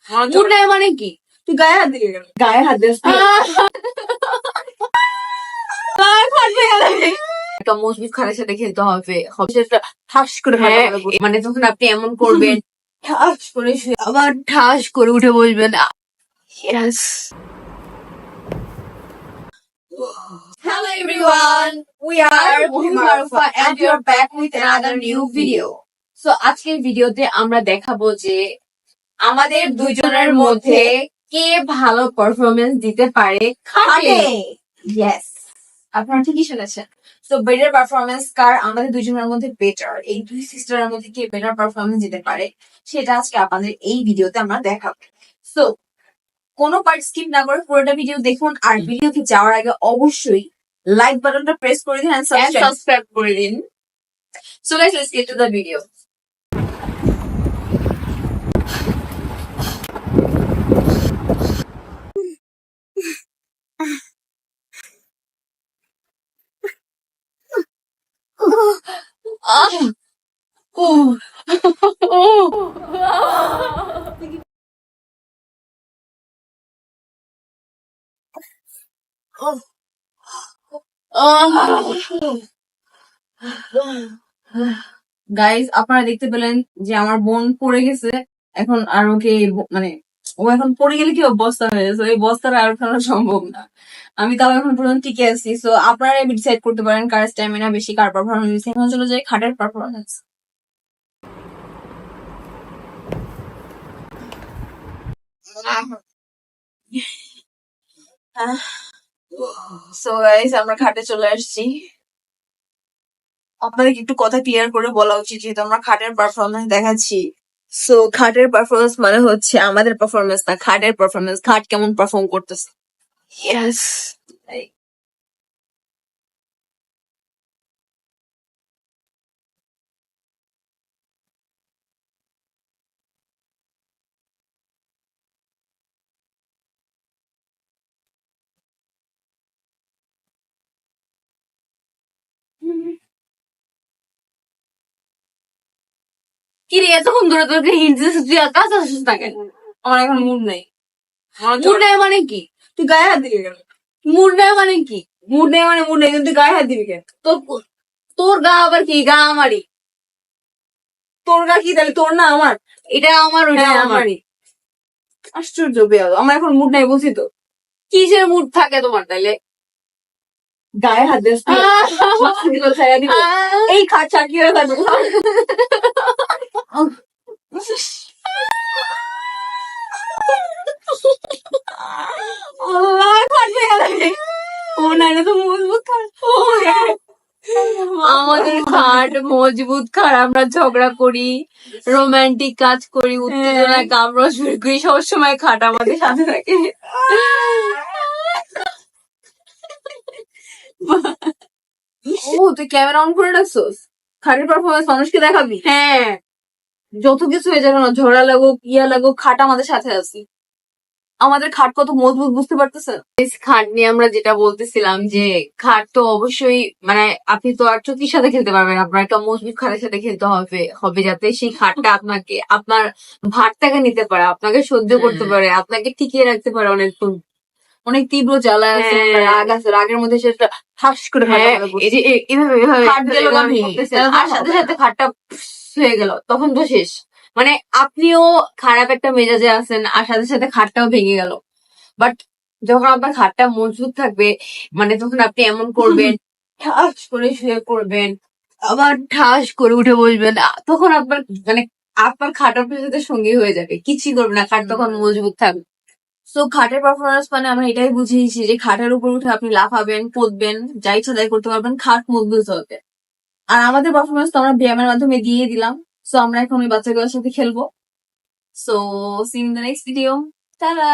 Mood নাই মানে কি? তুই গায়ে হাত দিবি কেন? গায়ে হাত দিস একটা মজবুত খাটের সাথে খেলতে হবে, সেটা ঠাস করে মানে যখন আপনি এমন করবেন ঠাস করে শুয়ে আবার ঠাস করে উঠে বসবেন। Yes. Hello everyone, we are Muhimarufa and we are back with another new video. So আজকের ভিডিওতে আমরা দেখাবো যে আমাদের দুজনের মধ্যে কে ভালো পারফরমেন্স দিতে পারে খাটে। Yes, আপনারা ঠিকই শুনেছেন। তো বেটার পারফরমেন্স কার আমাদের দুজনের মধ্যে বেটার, এই দুই সিস্টারের মধ্যে কে বেটার পারফরমেন্স দিতে পারে সেটা আজকে আপনাদের এই ভিডিওতে আমরা দেখাবো। সো কোনো পার্ট স্কিপ না করে পুরোটা ভিডিও দেখুন, আর ভিডিওতে যাওয়ার আগে অবশ্যই লাইক বাটনটা প্রেস করে দিন এন্ড সাবস্ক্রাইব করে দিন। So guys, let's get to the video. Guys, আপনারা দেখতে পেলেন যে আমার বোন পড়ে গেছে এখন, আর ওকে মানে ও এখন পড়ে গেলে কি অবস্থা হয়ে গেছে, ওই বস্তাটা আর ফেলা সম্ভব না। আমি তাও এখন পর্যন্ত টিকে আছি। সো আপনারা ডিসাইড করতে পারেন কার স্ট্যামিনা বেশি, কার পারফরমেন্স বেশি। এখন চলে যায় খাটের পারফরমেন্স। সো গাইস, আমরা খাটে চলে আসছি। আপনাদেরকে একটু কথা ক্লিয়ার করে বলা উচিত, যেহেতু আমরা খাটের পারফরমেন্স দেখাচ্ছি। সো খাটের পারফরমেন্স মানে হচ্ছে আমাদের পারফরমেন্স না, খাটের পারফরমেন্স। খাট কেমন পারফর্ম করতেছে। ইয়েস। কি রে, এতক্ষণ ধরে তোকে হিন্ট দিতেছিস, তুই আর কাজ আসিস না কেন? আমার এখন মুড নেই। মুড নেই মানে কি? তুই গায়ে হাত দিবি কেন? মুড নেই মানে কি? মুড নেই মানে মুড নেই, কিন্তু তুই গায়ে হাত দিবি কেন? তোর গা আবার কি? গা আমারই। তোর গা কি তাহলে? তোর না আমার? এটা আমার, ওইটা আমারই। আশ্চর্য বেয়াল, আমার এখন মুড নাই বলছি তো। কিসের মুড থাকে তোমার তাইলে? গায়ে হাত দিস এই খাট চাকিয়ে থাকবো। আমাদের খাট মজবুত খাট, আমরা ঝগড়া করি, রোমান্টিক কাজ করি, উত্তেজনায় কামড় শুরু করি, সবসময় খাট আমাদের সাথে থাকে। ও, তুই ক্যামেরা অন করে রাখছোস? খাটের পারফরমেন্স মানুষকে দেখাবি? হ্যাঁ, যত কিছু হয়ে যাবে না, ঝগড়া লাগুক ইয়া লাগুক, খাট আমাদের সাথে আছি। আমাদের খাট কত মজবুত বুঝতে পারতেছেন? খাট নিয়ে আমরা যেটা বলতেছিলাম যে খাট তো অবশ্যই মানে আপনি তো আর চকির সাথে খেলতে পারবেন, আপনার একটা মজবুত খাটের সাথে খেলতে হবে যাতে সেই খাটটা আপনাকে আপনার ভারটাকে নিতে পারে, আপনাকে সহ্য করতে পারে, আপনাকে টিকিয়ে রাখতে পারে অনেকক্ষণ। অনেক তীব্র জ্বালা আছে, রাগ আছে, রাগের মধ্যে সেটা ঠাস করে আর সাথে সাথে খাটটা হয়ে গেল, তখন তো শেষ। মানে আপনিও খারাপ একটা মেজাজে আছেন, আর সাথে সাথে খাটটাও ভেঙে গেল। বাট যখন আপনার খাটটা মজবুত থাকবে, মানে তখন আপনি এমন করবেন ঠাস করে শুয়ে করবেন, আবার ঠাস করে উঠে বসবেন, তখন আপনার মানে আপনার খাট আপনার সাথে সঙ্গী হয়ে যাবে, কিছুই করবে না, খাট তখন মজবুত থাকবে। সো খাটের পারফরমেন্স মানে আমরা এটাই বুঝিয়েছি যে খাটের উপর উঠে আপনি লাফাবেন, কুদবেন, যা ইচ্ছা তাই করতে পারবেন, খাট মজবুত হবে। আর আমাদের পারফরমেন্স তো আমরা ব্যায়ামের মাধ্যমে দিয়ে দিলাম। সো আমরা এখন ওই বাচ্চাগুলোর সাথে খেলবো। So see in the next video. Tata.